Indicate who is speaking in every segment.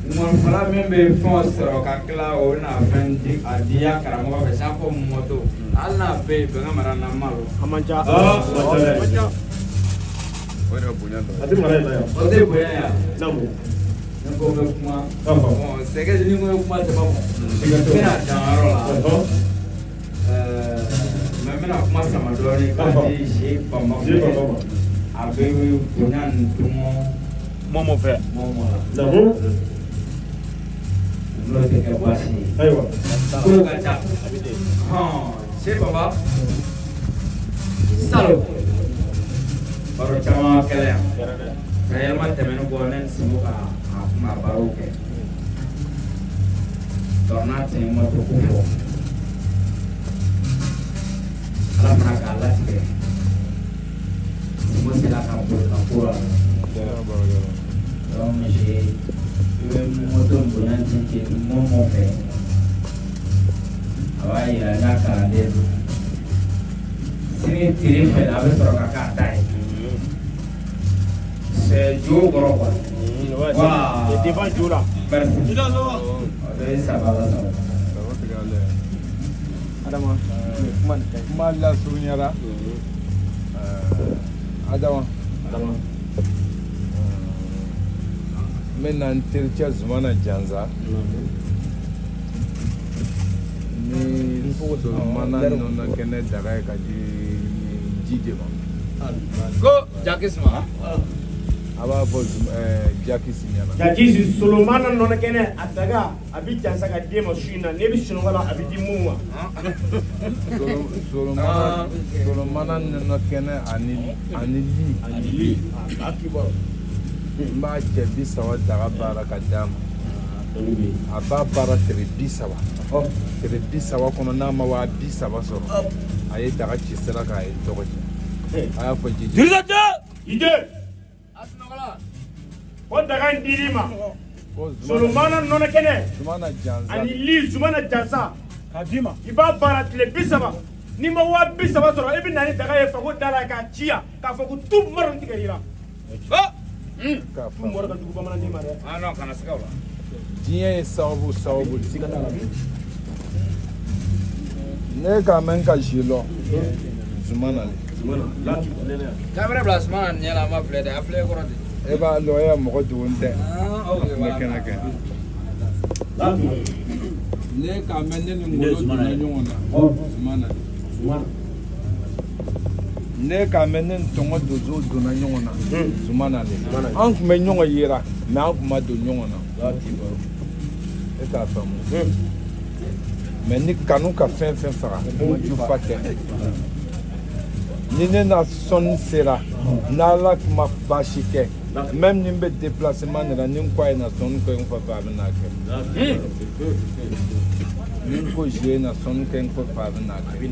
Speaker 1: Fala min bɛ fɛn sɔrɔ ka tila o bɛna fɛn di a diya karamɔgɔ fɛ sa ko moto hali n'a bɛ yen bɛn ka mara na malo a man ca o de bonya dɔ a tɛ mara in la yan o tɛ bonya yan namu ne ko bɛ kuma sɛgɛ ni ko bɛ kuma sɛbɛn n bɛna dan yɔrɔ la mɛ n bɛna kuma sama dɔɔnin k'a di si bamako a bɛ bonya nin tɔmɔ mɔmɔ fɛ mɔmɔ la n'o tɛ kɛ baasi ye ayiwa kow ka ca se baba salon baro caman kɛlɛ yan yɛlɛma tɛmɛnen kɔ ne ni Simu ka kuma barow kɛ n'a tɛ moto ko fɔ ala fana k'a latigɛ Simu sera ka boli ka ko la donc j'ai moto bonya tike momo fɛ a b'a yira n'a kalanden don sini tiri fɛ a bɛ sɔrɔ ka k'a ta ye c'est jo kɔrɔ quoi voilà devant jo la merci o de ye saba la saba Adama kuma lasurunyara Adama maintenant tercea Zumana Janza ni mana nona kene daga ka jije ma ko jakisma aba bo jakisinyana jakisi Solomana nona kene adaga abi jansa ka demo shina ne bi shino wala abi dimuma Solomana nona kene ani akibo m'a cɛ 30 daga baara ka d'a ma a b'a baara tile 30 tile 30 kɔnɔ n'a ma wa 30 sɔrɔ a ye daga ci sira k'a ye tɔgɔ cɛ a y'a fɔ jiji ide o daga in dir'i ma Solomana nɔnɔ kɛnɛ ani Zumana Jansa k'a d'i ma i b'a baara tile 30 ni ma wa 30 sɔrɔ i bɛ na ni daga ye fago da la k'a ci yan k'a fɔ ko tu maron tigɛ i la diɲɛ ye sababu ne ka mɛn ka zi lɔ Zumana le kamera bila Zumana ɲɛ la a ma filɛ dɛ a filɛ kɔrɔ de e b'a lɔ e mɔgɔ dogon tɛ ne kɛnɛ kɛ ne ka mɛn ne ni Ngolo donna ɲɔgɔn na Zumana ne ka mɛn ne ni Tɔngɔ Dozo donna ɲɔgɔn na Zumana le an tun bɛ ɲɔgɔn yera mɛ an tun ma don ɲɔgɔn na e t'a faamu mɛ ni kanu ka fɛn fɛn faga ma jufa tɛ ni ne na sɔnni sera n'Ala ma baasi kɛ même ni n bɛ déplacement de la ni n ko a ye na sɔnni kɛ n kɔfɛ a bɛ n'a kɛ ni n ko zie na sɔnni kɛ n kɔfɛ a bɛ n'a kɛ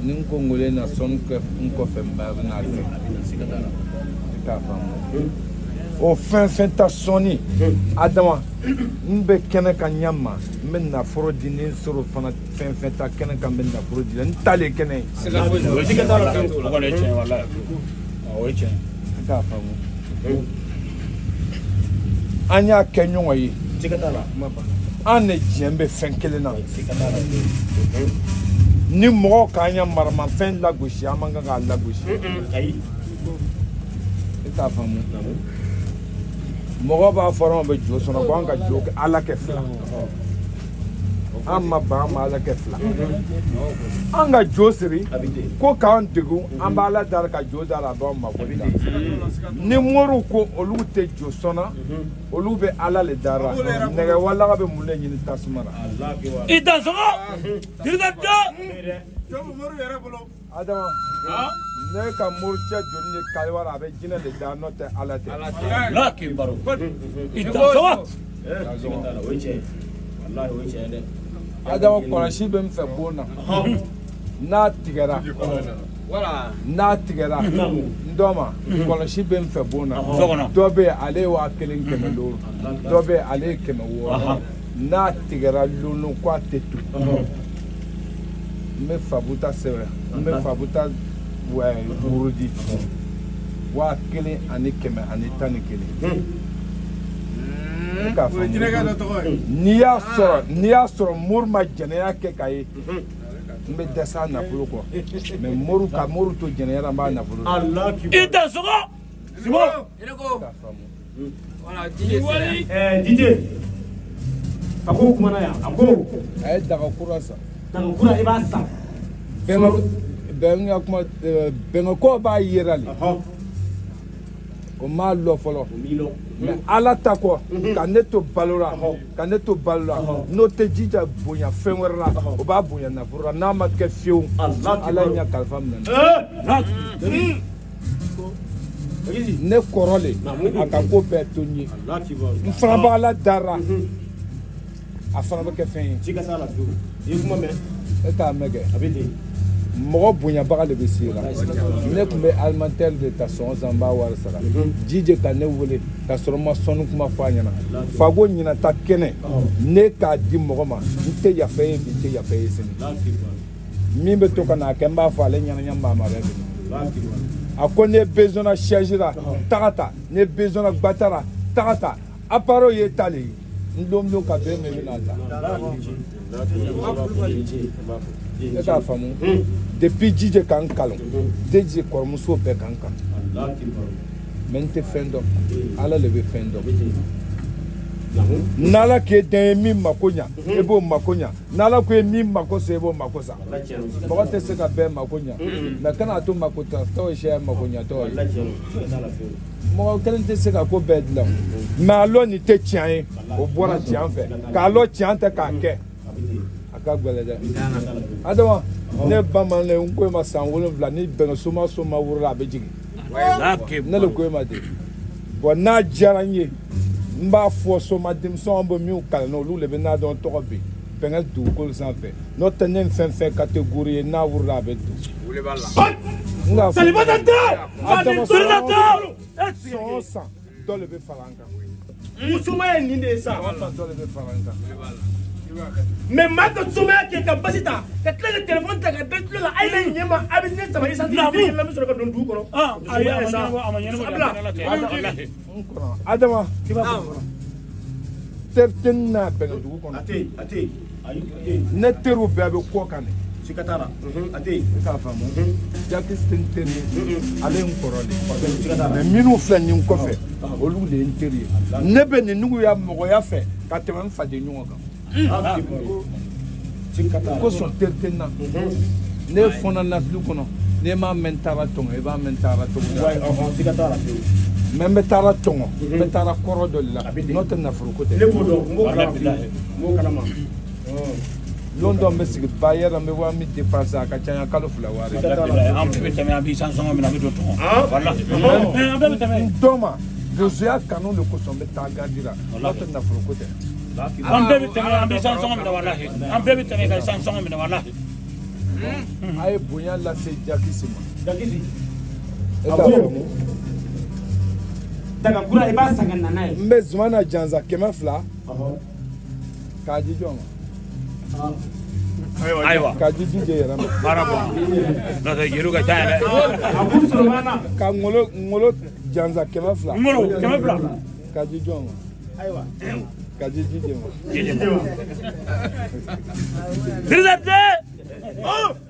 Speaker 1: ni n ko Ngolo na sɔnni kɛ n kɔfɛ n ba bɛ n'a kɛ e t'a faamu o fɛn fɛn ta sɔnni Adama n bɛ kɛnɛ kan ɲɛ ma n bɛ nafolo di ni n sɔrɔ fana fɛn fɛn ta kɛnɛ kan n bɛ nafolo di la n talen kɛnɛ ye e t'a faamu an y'a kɛ ɲɔgɔn ye an de diɲɛ bɛ fɛn kelen na ni mɔgɔ k'an ya maramafɛn lagosi an man kan k'a lagosi e t'a faamu mɔgɔ b'a fɔ an bɛ jo sɔrɔ ko an ka jo kɛ Ala kɛ fila an ma ban an ma Ala kɛ fila an ka jo siri ko k'an degun an bɛ Ala dara ka jo dara a b'an mako dilan ni moriw ko olu tɛ jo sɔnna olu bɛ Ala le dara nɛgɛ walaga bɛ mun de ɲini tasuma na i dansɔgɔ Adama ne ka moricɛ joli ye kaliwa a bɛ jinɛ de da n'o tɛ Ala tɛ Adama kɔlɔsi bɛ n fɛ bon na n'a tigɛra n dɔ ma kɔlɔsi bɛ n fɛ bon na dɔ bɛ yen ale ye 1500 dɔ bɛ yen ale ye 600 n'a tigɛra lolo ko a tɛ to n bɛ Fabuta sɛbɛn n bɛ Fabuta wurudi 1511 n'i y'a sɔrɔ mori ma jɛnɛya kɛ k'a ye n bɛ dɛsɛ a nafolo kɔ mais mori ka mori to jɛnɛya la n b'a nafolo
Speaker 2: i tɛ sɔgɔ Simon
Speaker 3: voilà DJ
Speaker 2: DJ a ko kumana yan a ko
Speaker 1: a ye daga kura san
Speaker 2: daga kura i b'a san
Speaker 1: bɛnkɛko b'a yira le o m'a lɔ fɔlɔ mais ala ta kɔ ka ne to balo la n'o tɛ jija bonya fɛn wɛrɛ la o b'a bonya nafolo la n'a ma kɛ fiyewu ala ɲɛ kalifa minɛ ne kɔrɔ le a ka ko bɛɛ to n ye n fana b'a la dara a fana bɛ kɛ fɛn ye e t'a mɛn kɛ mɔgɔ bonyabaga de bɛ se la ne tun bɛ alimentaire de ta sɔngɔ san n b'a wari sara jije ka ne wele ka sɔrɔ n ma sɔnni kuma fɔ a ɲɛna fago ɲinata kɛnɛ ne k'a di mɔgɔ ma n tɛ yafa ye bi n tɛ yafa ye sini min bɛ to ka n'a kɛ n b'a fɔ ale ɲɛnajɛ maa ma bɛ a ko ne besoin na charge la taga ta ne besoin na gbata la taga ta appareil ye ta le ye n don ka bɛn mɛ bɛ n'a ta e k'a faamu depuis jije kan kalan jije kɔrɔmuso bɛɛ kan kan mais n tɛ fɛn dɔn ala le bɛ fɛn dɔn n'ala k'e den ye min mako ɲa e b'o mako ɲa n'ala ko ye min mako sa e b'o mako sa mɔgɔ tɛ se ka bɛɛ mako ɲa mais kana to mako ta tɔw ye sɛ mako ɲa tɔw ye mɔgɔ kelen tɛ se ka ko bɛɛ dilan mais a lɔ nin tɛ tiɲɛ ye o bɔra tiɲɛ fɛ k'a lɔ tiɲɛ tɛ k'a kɛ a ka gɛlɛn dɛ adama ne bamanan n ko e ma san 7 ni bɛnkɛ soma wurula a bɛ jigin ne le ko e ma ten bon n'a diyara n ye n b'a fɔ soma denmisɛnw bɛ min kalan na olu de bɛ n'a dɔn tɔgɔ bɛ bɛnkɛ dugukolo sanfɛ n'o tɛ ne ni fɛn fɛn catégorie ye n'a wurula a bɛ don adama sɔn san dɔ le bɛ fara an kan
Speaker 2: sumaya nin de ye sa
Speaker 1: dɔ le bɛ fara an kan
Speaker 2: mais maa ka sumaya kɛ ka basi ta ka tila ka téléphone ta ka bɛɛ tulo la a ye ne ɲɛ ma a bɛ ne sama i santi la bɛ sɔrɔ ka don dugu kɔnɔ
Speaker 1: adama teri tɛ n'a bɛnkɛ dugu kɔnɔ
Speaker 2: a tɛ
Speaker 1: ne teriw bɛɛ bɛ kɔ kan de
Speaker 2: sika t'a la a tɛ
Speaker 1: i k'a faamu jakisi tɛ n teri ye ale n kɔrɔ de mais minnu filɛ nin kɔfɛ olu de ye n teri ye ne bɛ nin nuguya mɔgɔya fɛ ka tɛmɛ n faden ɲɔgɔn kan ko sɔn teri tɛ n na ne fɔnna nafili kɔnɔ n'e m'a mɛn taara tɔŋɔ i b'a mɛn taara tɔŋɔ mais n bɛ taara tɔŋɔ n bɛ taara kɔrɔ dɔ de la n'o tɛ nafolo ko tɛ lon dɔ n bɛ sigi ba yɛrɛ n bɛ waa min dépenser a ka ca n kalo 2 wari
Speaker 2: an bɛɛ bɛ tɛmɛ an b'i san sɔngɔ min na an bɛ don tɔŋɔ walahi an bɛɛ bɛ tɛmɛ
Speaker 1: n dɔ ma bozoya kanu de kosɔn n bɛ taa gardi la n'o tɛ nafolo ko tɛ
Speaker 2: an bɛɛ bɛ tɛmɛ an bɛ san sɔngɔ minɛ walahi an bɛɛ bɛ tɛmɛ ka san sɔngɔ minɛ walahi
Speaker 1: a ye bonya lase jakisi ma
Speaker 2: jakisi
Speaker 1: e t'a faamu
Speaker 2: daga kura i b'a san ka na n'a ye
Speaker 1: n bɛ zumana jansa 200 k'a di jɔn ma
Speaker 2: ayiwa
Speaker 1: k'a di dj yɛrɛ ma
Speaker 2: baara bɔ n'o tɛ jeliw ka ca yɛrɛ a b'u sɔrɔ mana
Speaker 1: ka ngolo jansa 200
Speaker 2: ngolo 200
Speaker 1: k'a di jɔn ma
Speaker 2: ayiwa
Speaker 1: k'a di dj ma
Speaker 2: Dirizate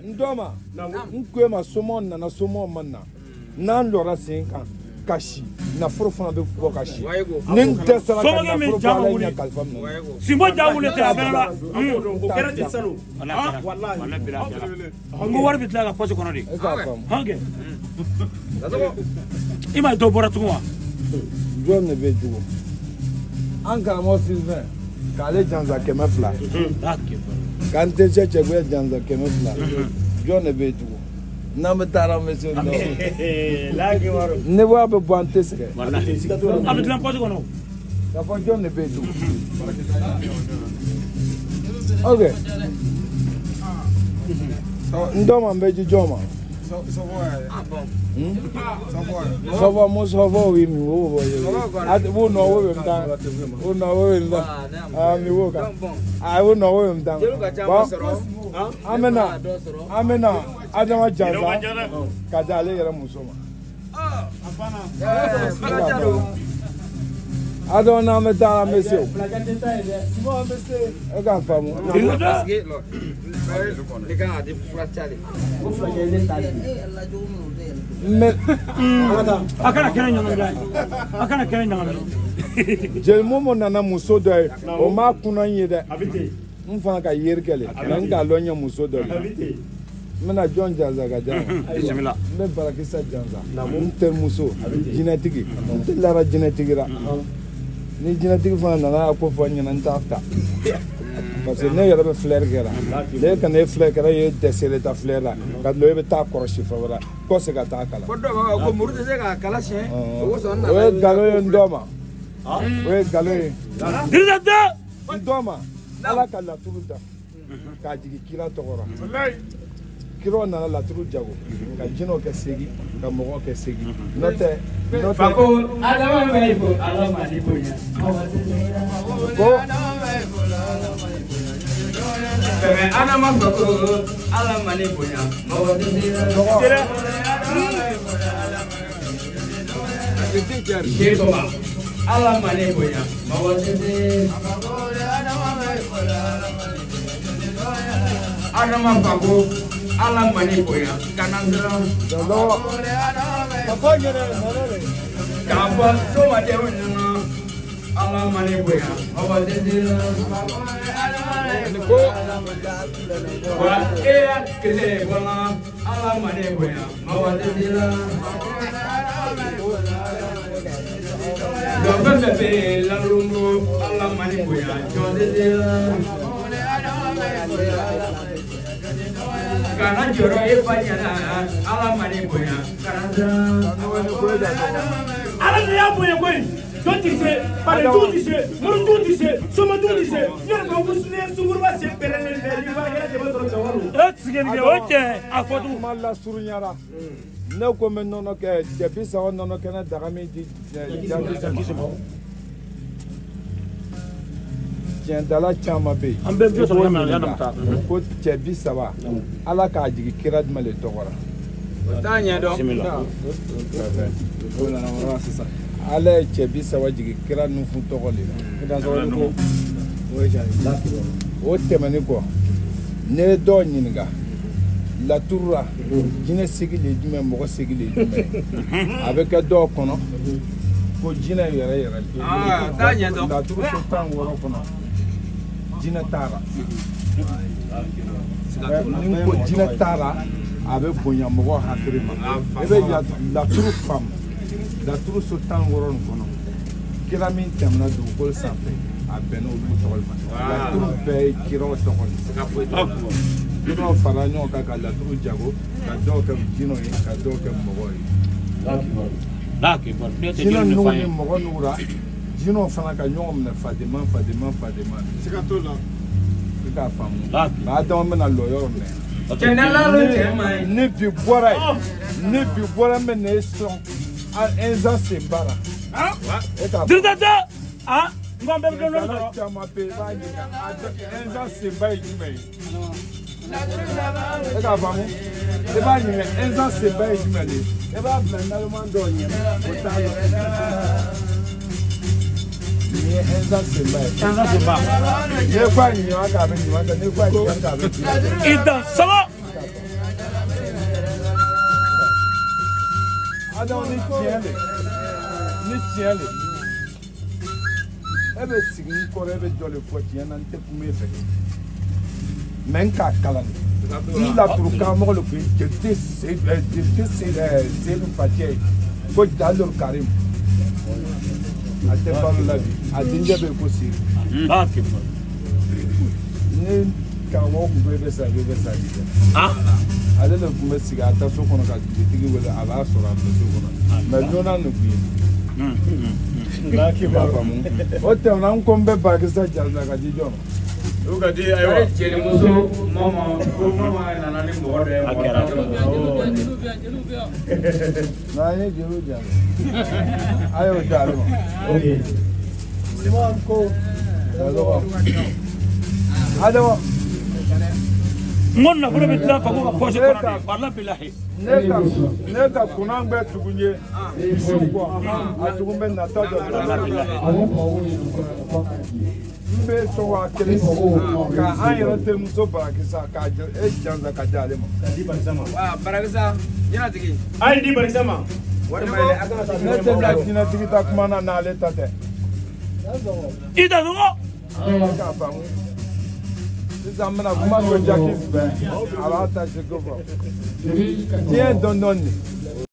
Speaker 1: n dɔ ma n ko e ma somɔgɔw nana somɔgɔw ma na n'an lɔra sen kan ka si nafolo fana bɛ bɔ ka si ni n dɛsɛra ka nafolo bɔ ala ɲɛ kalifa minɛ
Speaker 2: Simbo ja wuli tɛ a bɛɛ la o kɛra ten salo n ko wari bɛ tila ka pɔsi kɔnɔ de
Speaker 1: e k'a faamu
Speaker 2: hankɛ i ma dɔ bɔra tugun wa
Speaker 1: jɔn de bɛ jugu an karamɔgɔ Sylvain k'ale jansa 200 k'an tɛ cɛcɛgoya jansa 200 jɔn de bɛ jugu n'an bɛ taara an bɛ se ne b'a bɛ bɔ an tɛ sɛgɛn
Speaker 2: a bɛ dilan pɔsi kɔnɔ
Speaker 1: k'a fɔ jɔn de bɛ jugu ok n dɔ ma n bɛ di jɔn ma sɔfɔ mo sɔfɔ wi mi wo wo nɔ wo bɛ tan wo nɔ wo bɛ tan aa mi wo kan aa wo nɔ wo bɛ tan bɔn an bɛ na Adama jansa ka di ale yɛrɛ muso ma Adon na me ta monsieur. E ka famu.
Speaker 3: Parce que les gars a des fractales.
Speaker 1: Mais
Speaker 2: akana kene nyanga akana kene nyanga
Speaker 1: je momo nana muso do o ma kuna yede
Speaker 2: abite
Speaker 1: mfana ka yerkele nan ka lonya muso do
Speaker 2: abite
Speaker 1: mena John Janza ga jama
Speaker 2: bismillah
Speaker 1: me barakisa Janza mun ter muso jinatigi mun lara jinatigi ra ni jinatigi fana nana ko fo nyana ntafta parce que ne yɛrɛ bɛ fleur kɛra ne ka ne fleur kɛra ye dɛsɛle ta fleur la ka lo bɛ taa kɔrɔsi fa wala ko se ka taa kala
Speaker 3: Ko dɔ b'a ko muru tɛ se ka kala siɲɛ.
Speaker 1: o ye galo ye ndɔ ma o ye galo ye
Speaker 2: dirida
Speaker 1: ndɔ ma ala ka laturu da k'a jigin kira tɔgɔ la kira nana laturu jago ka jinɛw kɛ segi ka mɔgɔw kɛ segi n'o tɛ
Speaker 4: Fako Adama bɛ fo Ala ma di bonya.
Speaker 1: ko
Speaker 4: Fɛmɛ Adama fako Ala ma di bonya. Mɔgɔ tɛ se la. Sekoma Ala ma di bonya. Mɔgɔ tɛ se. Adama fako Ala ma di bonya. Kana dɔrɔn.
Speaker 1: ka fɔ yɛrɛ nana de
Speaker 4: K'a fɔ somadenw ɲɛna Ala ma di bonya. Mɔgɔ tɛ se la. Wa e y'a kele bɔnna Ala ma di bonya. Mɔgɔ tɛ se la. Jɔn fɛn fɛn bɛ lalongo Ala ma di bonya. Jɔn tɛ se la. Kana jɔrɔ e ba ɲɛna Ala ma di bonya. Kana siran.
Speaker 2: ala de y'a bonya koyi jɔn ti se paletigiw ti se moritigiw ti se somatigiw ti se yɔrɔ ka wusulen sunkuruba sen pɛrɛnnen bɛɛ n'i b'a yɛrɛ dɛmɛ dɔrɔn sɛwaro e tigɛli kɛ o cɛ a fɔ tugun
Speaker 1: kuma lasurunyara ne ko n bɛ nɔnɔ kɛ cɛ 30 nɔnɔ kɛnɛ daga min di jaabi ma tiɲɛdala caman bɛ yen
Speaker 2: an bɛɛ bɛ sɔrɔ yamana yanni taa
Speaker 1: ko cɛ 30 ala k'a jigin kira jumɛn de tɔgɔ la
Speaker 3: O t'a ɲɛ dɔn.
Speaker 1: ala ye cɛ 30 jigin kira nufun tɔgɔ de la ko o tɛmɛnen kɔ ne ye dɔw ɲininka laturu la jinɛ segi de ye jumɛn mɔgɔ segi de ye jumɛn a bɛ kɛ dɔw kɔnɔ ko jinɛ yɛrɛ yɛrɛ
Speaker 3: t'a ɲɛ dɔn.
Speaker 1: laturu so 16 kɔnɔ jinɛ taara ni ko jinɛ taara a bɛ bonya mɔgɔ hakili ma i bɛ laturu faamu laturu so 16 nin kɔnɔ kira min tɛmɛna dugukolo sanfɛ a bɛnna olu tɔgɔ ma laturu bɛɛ ye kiraw tɔgɔ de kiraw fara ɲɔgɔn kan ka laturu jago ka dɔw kɛ jinɛw ye ka dɔw kɛ mɔgɔw ye jinɛ nugu ni mɔgɔ nugura jinɛw fana ka ɲɔgɔn minɛ fadema siga t'o la i k'a faamu nka Adama bɛna lɔ yɔrɔ minɛ ni bi bɔra yen n bɛ na e sɔn Enza Sembara e k'a fɔ
Speaker 2: dirida ah n ko an bɛɛ bɛ dɔn
Speaker 1: ala caman bɛ yen i b'a ɲininka Enza Semba ye jumɛn ye e k'a faamu i b'a ɲininka Enza Semba ye jumɛn de ye e b'a bila naliman dɔw ɲɛ o t'a dɔn nin ye Enza Semba ye
Speaker 2: Enza Semba
Speaker 1: n'i ye ko a ɲininka k'a bɛ ɲuman kɛ n'i ko a ɲininka k'a bɛ juguman kɛ.
Speaker 2: i dan sɔgɔ
Speaker 1: Adama ni tiɲɛ le e bɛ sigi n kɔrɔ e bɛ dɔ le fɔ tiɲɛ na n tɛ kuma e fɛ mais n k'a kalan n laturu karamɔgɔ le tun ye jeli Seydou Fatiɛ ye ko Jalor Karim a tɛ balo la bi a denkɛ bɛ yen ko Seydou ni karamɔgɔ tun bɛ e bɛ sa i bɛ sa bi dɛ ale de tun bɛ sigi a ta so kɔnɔ ka dugutigi wele a b'a sɔrɔ a bɛ so kɔnɔ mais donna nin kun ye b'a faamu o tɛmɛna n ko n bɛ Barakisa Janza ka di jɔn ma.
Speaker 4: o ka di ayiwa jelimuso mama ko mama nana ni mɔgɔ dɔ ye mɔgɔ
Speaker 1: n'an ye jeliw jaabi a y'o di ale ma. Siman ko Adama
Speaker 2: Mon na bolo bitla ka ko poche ko na wala billahi.
Speaker 1: Ne ka kunan bɛ tugun ye bisu kɔ a tugun bɛ nata dɔ n bɛ sɔn wa kelen ka an yɛrɛ terimuso barakisa k'a e jansa ka di ale ma.
Speaker 3: Barakisa jinɛtigi.
Speaker 2: A ye di barisa ma.
Speaker 1: Ne tɛ ka jinɛtigi ta kuma na n'ale ta tɛ.
Speaker 2: I da dɔgɔ.
Speaker 1: K'a faamu sisan n bɛna kuma dɔ jaki fɛ a b'a ta seko fɔ diɲɛ dɔɔnin-dɔɔnin